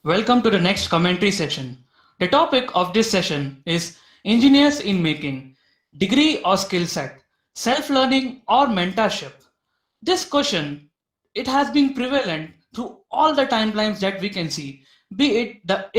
Welcome to the next commentary session. The topic of this session is engineers in making, degree or skill set, self-learning or mentorship. This question, it has been prevalent through all the timelines that we can see, be it the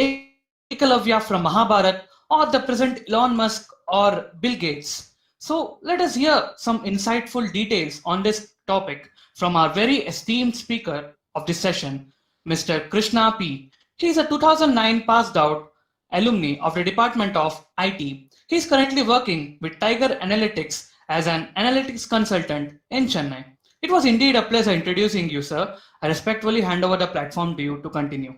Ekalavya from Mahabharat or the present Elon Musk or Bill Gates. So let us hear some insightful details on this topic from our very esteemed speaker of this session, Mr. Krishna P. He is a 2009 passed out alumni of the Department of IT. He is currently working with Tiger Analytics as an analytics consultant in Chennai. It was indeed a pleasure introducing you, sir. I respectfully hand over the platform to you to continue.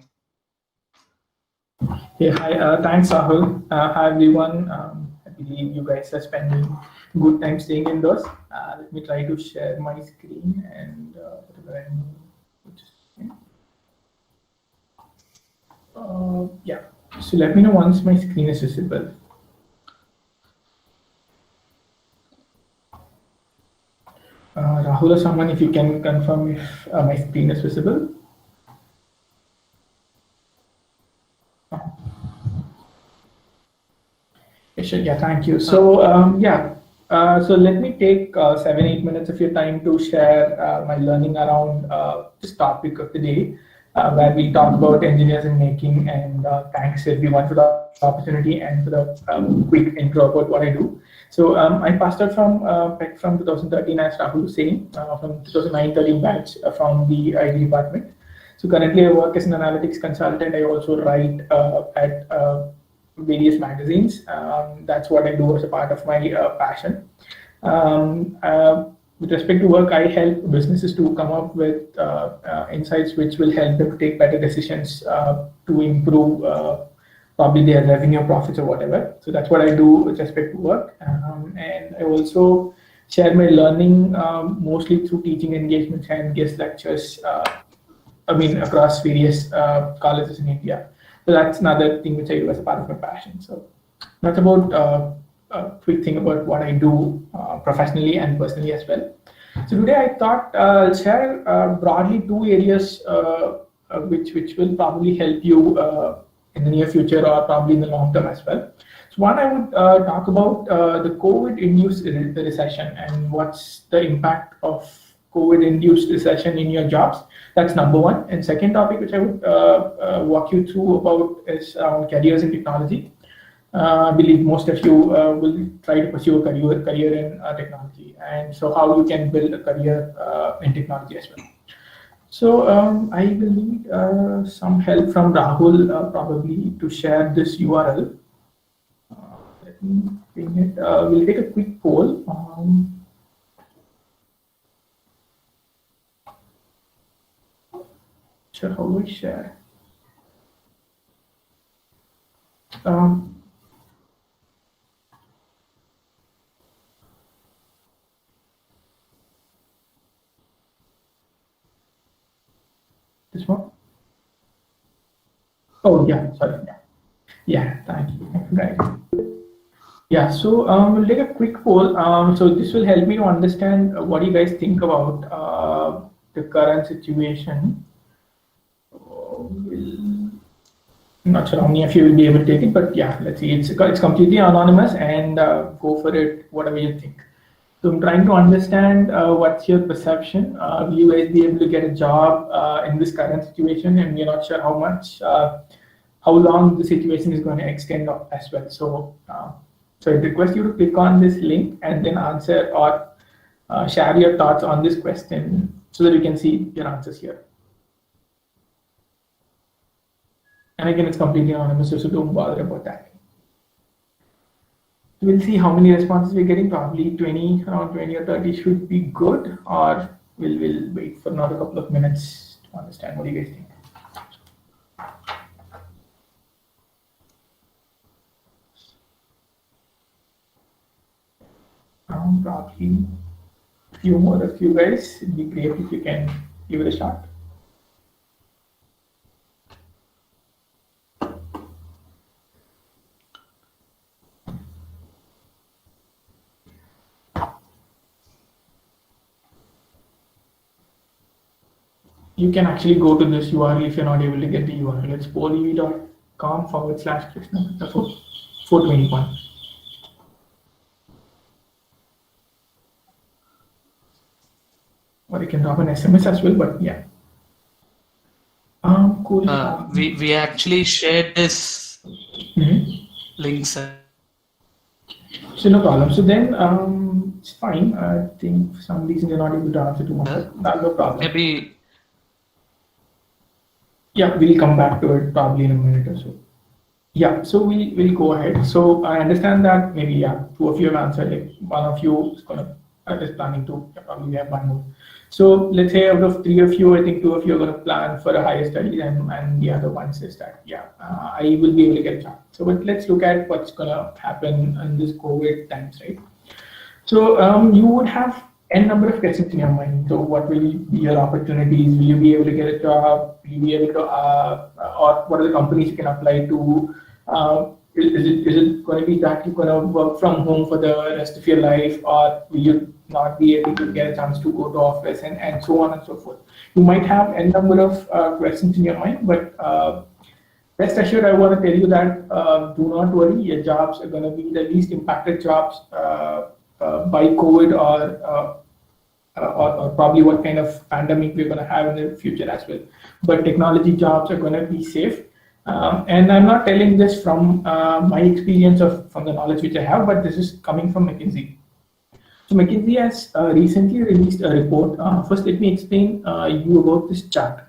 Hey, hi. Thanks, Rahul. Hi, everyone. I believe you guys are spending good time staying indoors. Let me try to share my screen and whatever I need. Yeah. So let me know once my screen is visible. Rahul or someone, if you can confirm if my screen is visible. Sure, yeah, thank you. So, so let me take 7-8 minutes of your time to share my learning around this topic of the day, where we talk about engineers in making. And thanks everyone for the opportunity and for the quick intro about what I do. So, I passed out from PEC from 2013, as Rahul was saying, from 2009-13 batch from the IT department. So currently, I work as an analytics consultant. I also write at various magazines. That's what I do as a part of my passion. With respect to work, I help businesses to come up with insights which will help them take better decisions to improve probably their revenue, profits, or whatever. So that's what I do with respect to work. And I also share my learning mostly through teaching engagements and guest lectures. Across various colleges in India. So that's another thing which I do as a part of my passion. So that's about a quick thing about what I do professionally and personally as well. So today I thought I'll share broadly two areas which will probably help you in the near future or probably in the long term as well. So one, I would talk about the COVID-induced recession and what's the impact of COVID-induced recession in your jobs. That's number one. And second topic, which I would walk you through about is careers in technology. I believe most of you will try to pursue a career in technology, and so how you can build a career in technology as well. So I will need some help from Rahul probably to share this URL. Let me bring it. We'll take a quick poll. Sure, how do I share? This one? Oh, yeah, sorry. Yeah, thank you. Right. Yeah, so we'll take a quick poll. So this will help me to understand what you guys think about the current situation. I'm not sure how many of you will be able to take it, but yeah, let's see. It's completely anonymous, and go for it, whatever you think. So I'm trying to understand what's your perception. Will you guys be able to get a job in this current situation? And we're not sure how long the situation is going to extend as well. So, so I request you to click on this link and then answer or share your thoughts on this question so that we can see your answers here. And again, it's completely anonymous, so don't bother about that. We'll see how many responses we're getting. Probably 20, around 20 or 30 should be good, or we'll wait for another couple of minutes to understand what you guys think. Probably a few more of you guys. It'd be great if you can give it a shot. you can actually go to this URL if you're not able to get the URL. It's polev.com/Krishna 421. Or you can drop an SMS as well, but yeah. Cool. We actually shared this link, sir. So no problem. So then it's fine. I think for some reason you're not able to answer too much. That's no problem. Maybe. Yeah, we'll come back to it probably in a minute or so. Yeah, so we'll go ahead. So I understand that maybe two of you have answered. Like one of you is planning to. Probably we have one more. So let's say out of three of you, I think two of you are going to plan for a higher study, and the other one says that I will be able to get a job. So but let's look at what's going to happen in this COVID times, right? So you would have n number of questions in your mind. So what will be your opportunities? Will you be able to get a job? Will you be able to, or what are the companies you can apply to? Is it going to be that you're going to work from home for the rest of your life, or will you not be able to get a chance to go to office and so on and so forth? You might have n number of questions in your mind, but rest assured, I want to tell you that do not worry. Your jobs are going to be the least impacted jobs by COVID or probably what kind of pandemic we're going to have in the future as well. But technology jobs are going to be safe. And I'm not telling this from my experience from the knowledge which I have, but this is coming from McKinsey. So McKinsey has recently released a report. First, let me explain you about this chart.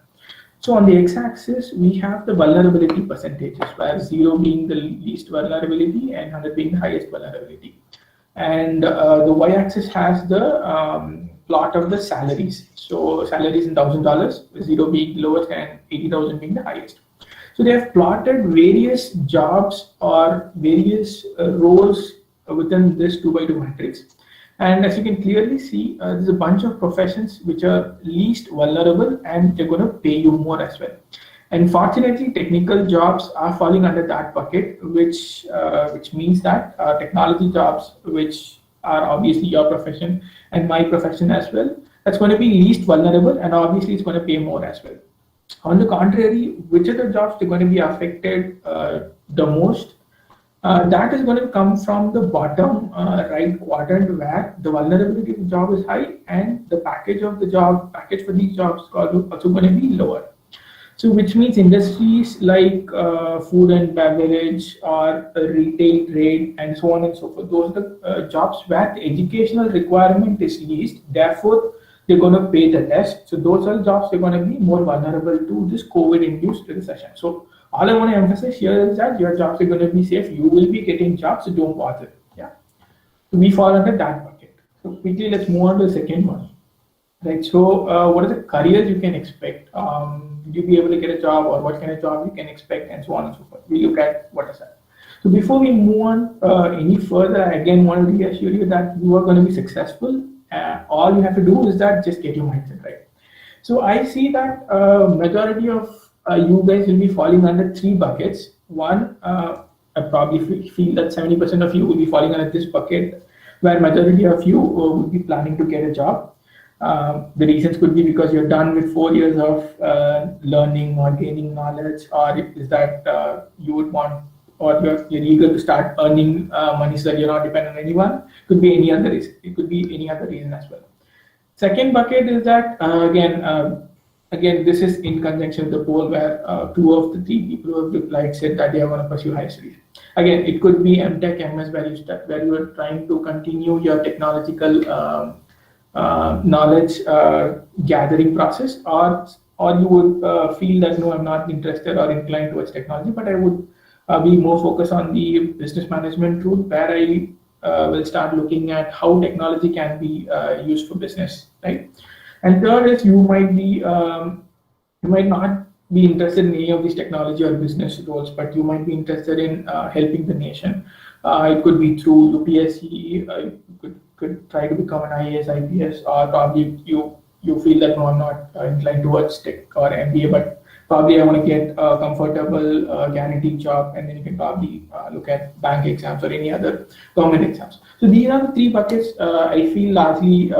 So on the x-axis, we have the vulnerability percentages, where 0 being the least vulnerability and 100 being the highest vulnerability. And the y-axis has the plot of the salaries. So salaries in $1,000, 0 being the lowest and 80,000 being the highest. So they have plotted various jobs or various roles within this 2x2 matrix. And as you can clearly see, there's a bunch of professions which are least vulnerable and they're going to pay you more as well. And fortunately, technical jobs are falling under that bucket, which means that technology jobs, which are obviously your profession and my profession as well, that's going to be least vulnerable and obviously it's going to pay more as well. On the contrary, which are the jobs are going to be affected the most? That is going to come from the bottom right quadrant, where the vulnerability of the job is high and the package for these jobs is also going to be lower. So which means industries like food and beverage or retail trade and so on and so forth, those are the jobs where the educational requirement is least, therefore they're going to pay the less. So those are the jobs they're going to be more vulnerable to this COVID-induced recession. So all I want to emphasize here is that your jobs are going to be safe. You will be getting jobs, so don't bother. Yeah, so we fall under that bucket. So quickly, let's move on to the second one. Right. So what are the careers you can expect? Will you be able to get a job, or what kind of job you can expect, and so on and so forth. We look at what is that. So before we move on any further, I again want to reassure you that you are going to be successful. All you have to do is that just get your mindset right. So I see that majority of you guys will be falling under three buckets. One, I probably feel that 70% of you will be falling under this bucket, where majority of you will be planning to get a job. The reasons could be because you're done with 4 years of learning or gaining knowledge, or is that you would want, or you're eager to start earning money so that you're not dependent on anyone. Could be any other reason. It could be any other reason as well. Second bucket is that again, this is in conjunction with the poll, where 2 of the 3 people who have replied said that they are going to pursue higher studies. Again, it could be MTech, MS, where you are trying to continue your technological knowledge gathering process, or you would feel that no, I'm not interested or inclined towards technology, but I would be more focused on the business management route, where I will start looking at how technology can be used for business, right? And third is you might not be interested in any of these technology or business roles, but you might be interested in helping the nation. It could be through UPSC, could try to become an IAS, IPS, or probably you feel that no, I'm not inclined towards tech or MBA, but probably I want to get a comfortable guaranteed job, and then you can probably look at bank exams or any other government exams. So these are the 3 buckets I feel largely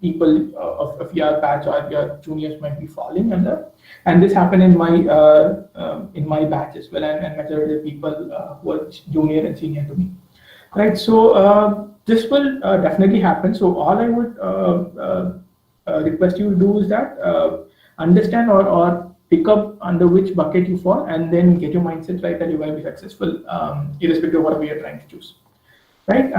people of your batch or your juniors might be falling under. And this happened in my batch as well, and majority of people who were junior and senior to me, right? So this will definitely happen. So all I would request you to do is that understand or pick up under which bucket you fall, and then get your mindset right that you will be successful, irrespective of whatever you're trying to choose, right?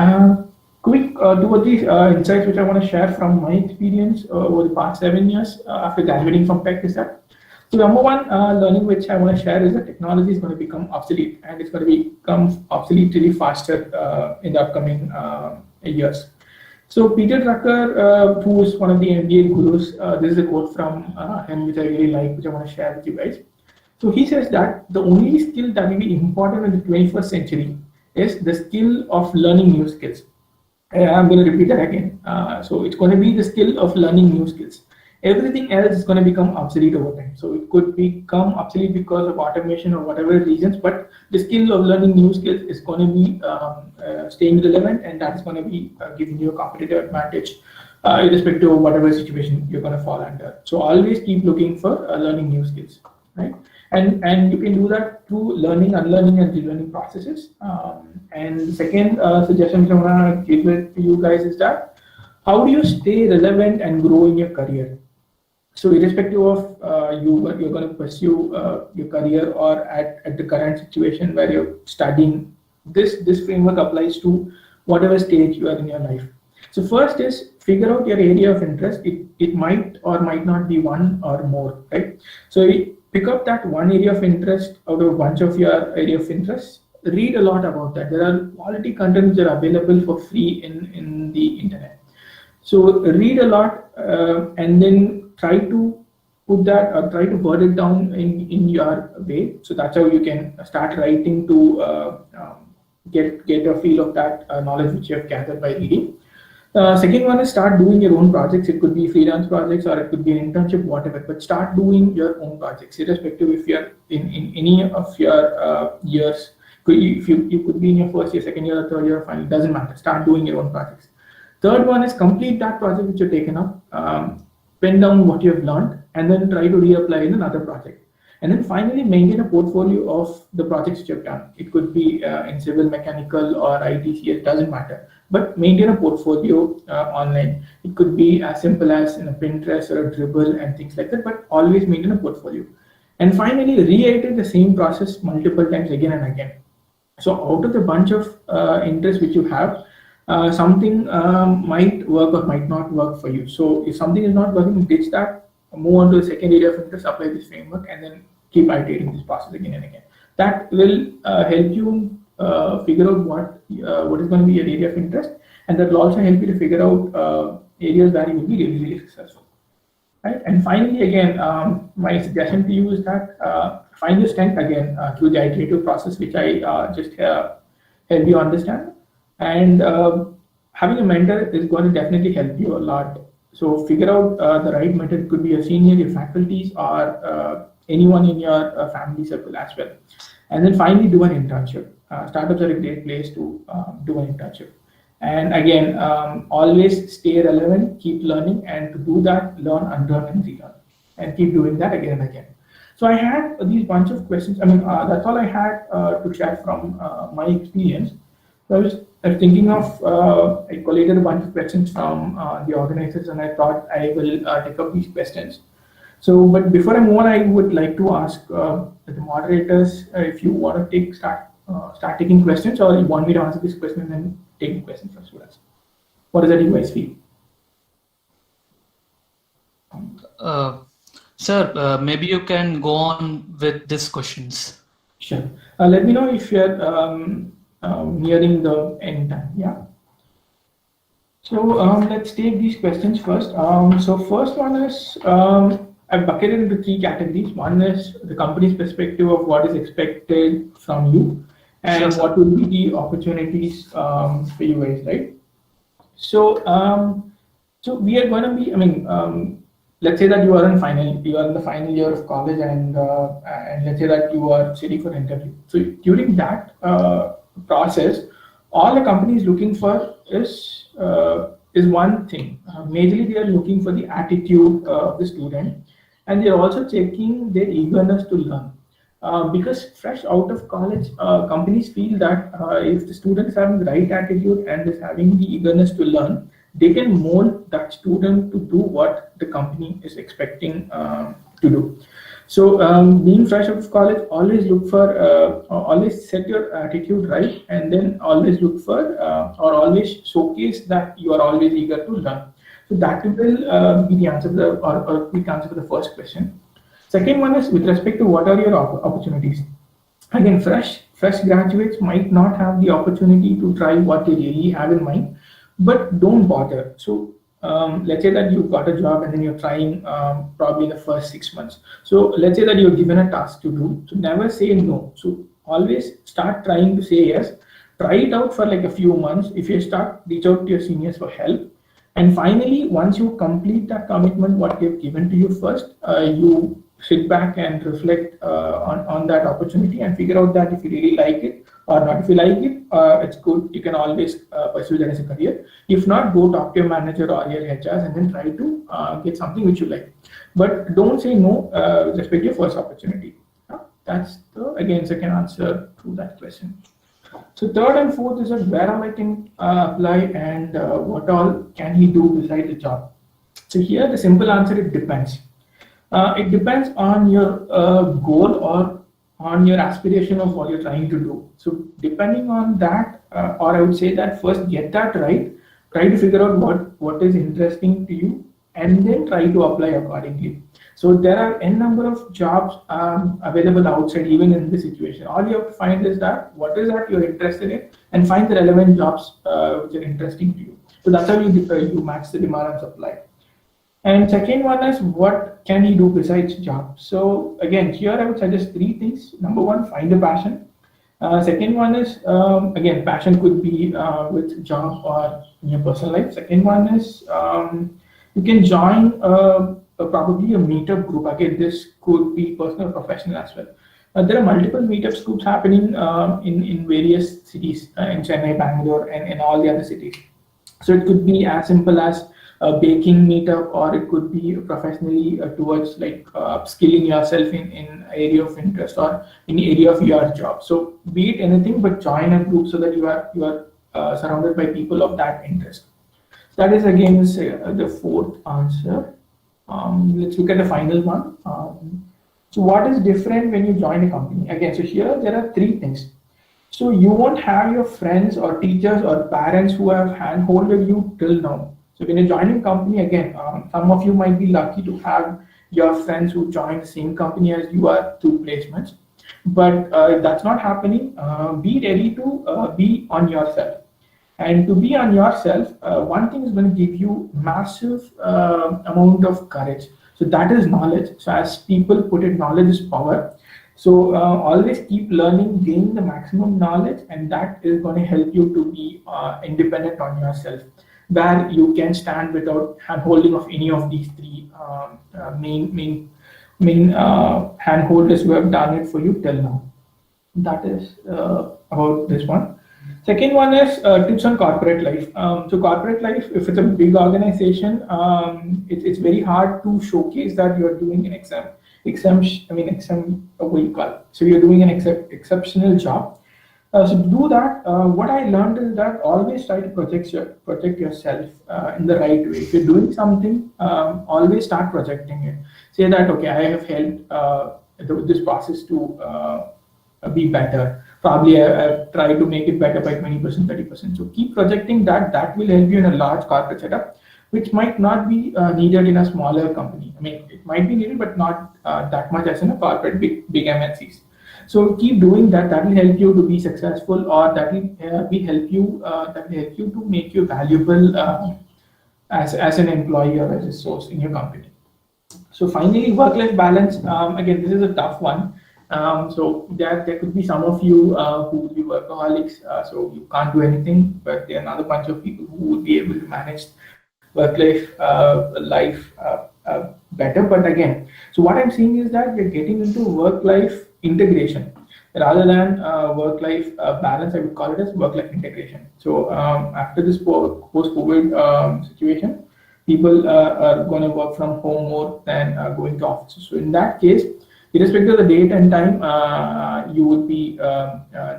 Quick two or three insights which I want to share from my experience over the past 7 years after graduating from Tech is that. So number one learning which I want to share is that technology is going to become obsolete, and it's going to become obsolete really faster in the upcoming years. So Peter Drucker, who is one of the MBA gurus, this is a quote from him which I really like, which I want to share with you guys. So he says that the only skill that will be important in the 21st century is the skill of learning new skills. I'm going to repeat that again. So it's going to be the skill of learning new skills. Everything else is going to become obsolete over time. So it could become obsolete because of automation or whatever reasons, but the skill of learning new skills is going to be staying relevant, and that's going to be giving you a competitive advantage irrespective of whatever situation you're going to fall under. So always keep looking for learning new skills, right? And you can do that through learning, unlearning, and relearning processes. And the second suggestion I want to give it to you guys is that how do you stay relevant and grow in your career? So irrespective of you're going to pursue your career or at the current situation where you're studying, this framework applies to whatever stage you are in your life. So first is figure out your area of interest. It might or might not be one or more, right? So pick up that one area of interest out of a bunch of your area of interest. Read a lot about that. There are quality contents that are available for free in the internet. So read a lot and then try to put that or try to word it down in your way. So that's how you can start writing to get a feel of that knowledge which you have gathered by reading. Second one is start doing your own projects. It could be freelance projects or it could be an internship, whatever, but start doing your own projects, irrespective if you're in any of your years. If you could be in your first year, second year, or third year, or final, doesn't matter. Start doing your own projects. Third one is complete that project which you've taken up, pen down what you have learned, and then try to reapply in another project. And then finally, maintain a portfolio of the projects you have done. It could be in civil, mechanical, or ITCS, doesn't matter. But maintain a portfolio online. It could be as simple as in a Pinterest or a Dribbble and things like that, but always maintain a portfolio. And finally, reiterate the same process multiple times again and again. So out of the bunch of interests which you have, something might work or might not work for you. So if something is not working, ditch that, move on to the second area of interest, apply this framework, and then keep iterating this process again and again. That will help you figure out what is going to be your area of interest, and that will also help you to figure out areas where you will be really, really successful. Right? And finally, again, my suggestion to you is that find your strength again through the iterative process, which I just help you understand. And having a mentor is going to definitely help you a lot. So figure out the right mentor. It could be a senior, your faculties, or anyone in your family circle as well. And then finally, do an internship. Startups are a great place to do an internship. And again, always stay relevant, keep learning, and to do that, learn, unlearn, and relearn, and keep doing that again and again. So I had these bunch of questions. I mean, that's all I had to share from my experience. So I was thinking of, I collated a bunch of questions from the organizers, and I thought I will take up these questions. So, but before I move on, I would like to ask the moderators if you want to start taking questions, or you want me to answer this question and then take the questions from students. What does that you guys feel? Sir, maybe you can go on with these questions. Sure. Let me know if you're nearing the end time. Yeah. So let's take these questions first. So first one is I've bucketed into three categories. One is the company's perspective of what is expected from you, and what will be the opportunities for you guys, right? So so we are going to be, I mean, let's say that you are in the final year of college, and let's say that you are sitting for an interview. So during that process, all the company is looking for is is one thing. Majorly, they are looking for the attitude of the student, and they're also checking their eagerness to learn. Because fresh out of college, companies feel that if the student is having the right attitude and is having the eagerness to learn, they can mold that student to do what the company is expecting to do. So, being fresh out of college, always look for, always set your attitude right, and then always look for, or always showcase that you are always eager to learn. So that will be the answer to the, or quick answer to the first question. Second one is with respect to what are your opportunities. Again, fresh graduates might not have the opportunity to try what they really have in mind, but don't bother. So let's say that you've got a job and then you're trying probably in the first 6 months. So let's say that you're given a task to do. So never say no. So always start trying to say yes. Try it out for like a few months. If you start, reach out to your seniors for help. And finally, once you complete that commitment, what they've given to you first, you sit back and reflect on that opportunity and figure out that if you really like it or not. If you like it, it's good. You can always pursue that as a career. If not, go talk to your manager or your HRs and then try to get something which you like. But don't say no with respect to your first opportunity. That's the, again, second answer to that question. So third and fourth is that where all I can apply and what all can he do beside the job. So here the simple answer, it depends. It depends on your goal or on your aspiration of what you're trying to do. So depending on that, or I would say that first get that right, try to figure out what is interesting to you, and then try to apply accordingly. So there are n number of jobs available outside, even in this situation. All you have to find is that what is that you're interested in, and find the relevant jobs which are interesting to you. So that's how you match the demand and supply. And second one is what can he do besides job? So again, here I would suggest three things. Number one, find a passion. Second one is, again, passion could be with job or in your personal life. Second one is you can join probably a meetup group. Again, this could be personal or professional as well. There are multiple meetup groups happening in various cities, in Chennai, Bangalore, and in all the other cities. So it could be as simple as a baking meetup, or it could be professionally towards like skilling yourself in area of interest or in area of your job. So be it anything, but join a group so that you are surrounded by people of that interest. That is again the fourth answer. Let's look at the final one. So what is different when you join a company? Again, so here there are three things. So you won't have your friends or teachers or parents who have handholded you till now. So when you join a company, again, some of you might be lucky to have your friends who join the same company as you are through placements. But if that's not happening, be ready to be on yourself. And to be on yourself, one thing is going to give you massive amount of courage. So that is knowledge. So as people put it, knowledge is power. So always keep learning, gain the maximum knowledge, and that is going to help you to be independent on yourself, where you can stand without handholding of any of these three main handholders who have done it for you till now. That is about this one. Second one is tips on corporate life. So corporate life, if it's a big organization, it's very hard to showcase that you're doing an what you call it. So you're doing an exceptional job. So to do that, what I learned is that always try to project yourself in the right way. If you're doing something, always start projecting it. Say that, okay, I have helped this process to be better. Probably I've tried to make it better by 20%, 30%. So keep projecting that. That will help you in a large corporate setup, which might not be needed in a smaller company. I mean, it might be needed, but not that much as in a corporate big MNCs. So keep doing that. That will help you to be successful, or that will help you to make you valuable as an employee or as a source in your company. So finally, work-life balance. Again, this is a tough one. So there could be some of you who will be workaholics, so you can't do anything. But there are another bunch of people who would be able to manage work-life life better. But again, so what I'm seeing is that we're getting into work-life integration. rather than work-life balance, I would call it as work-life integration. So after this post-COVID situation, people are going to work from home more than going to offices. So in that case, irrespective of the date and time, you would be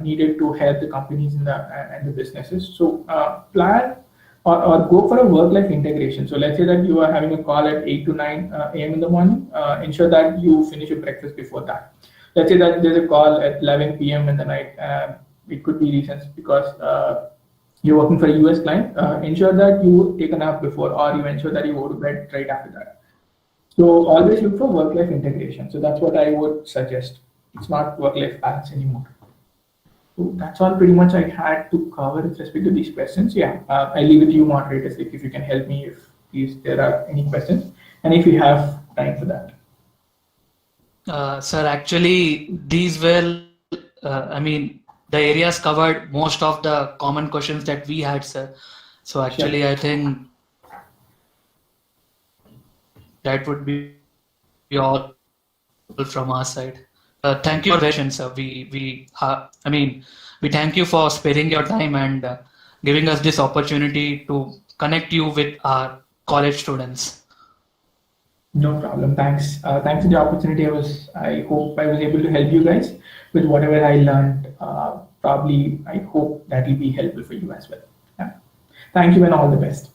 needed to help the companies and the businesses. So plan or go for a work-life integration. So let's say that you are having a call at 8 to 9 a.m. in the morning. Ensure that you finish your breakfast before that. Let's say that there's a call at 11 p.m. in the night. It could be reasons because you're working for a US client. Ensure that you take a nap before, or you ensure that you go to bed right after that. So always look for work-life integration. So that's what I would suggest. It's not work-life balance anymore. So that's all pretty much I had to cover with respect to these questions. Yeah, I leave it to you, moderators, if you can help me if there are any questions, and if you have time for that. Sir, actually, these were, I mean, the areas covered most of the common questions that we had, sir. So actually, Sure. I think that would be all from our side. Thank you for the session, sir. I mean, we thank you for sparing your time and giving us this opportunity to connect you with our college students. No problem. Thanks. Thanks for the opportunity. I hope I was able to help you guys with whatever I learned. Probably, I hope that will be helpful for you as well. Yeah. Thank you and all the best.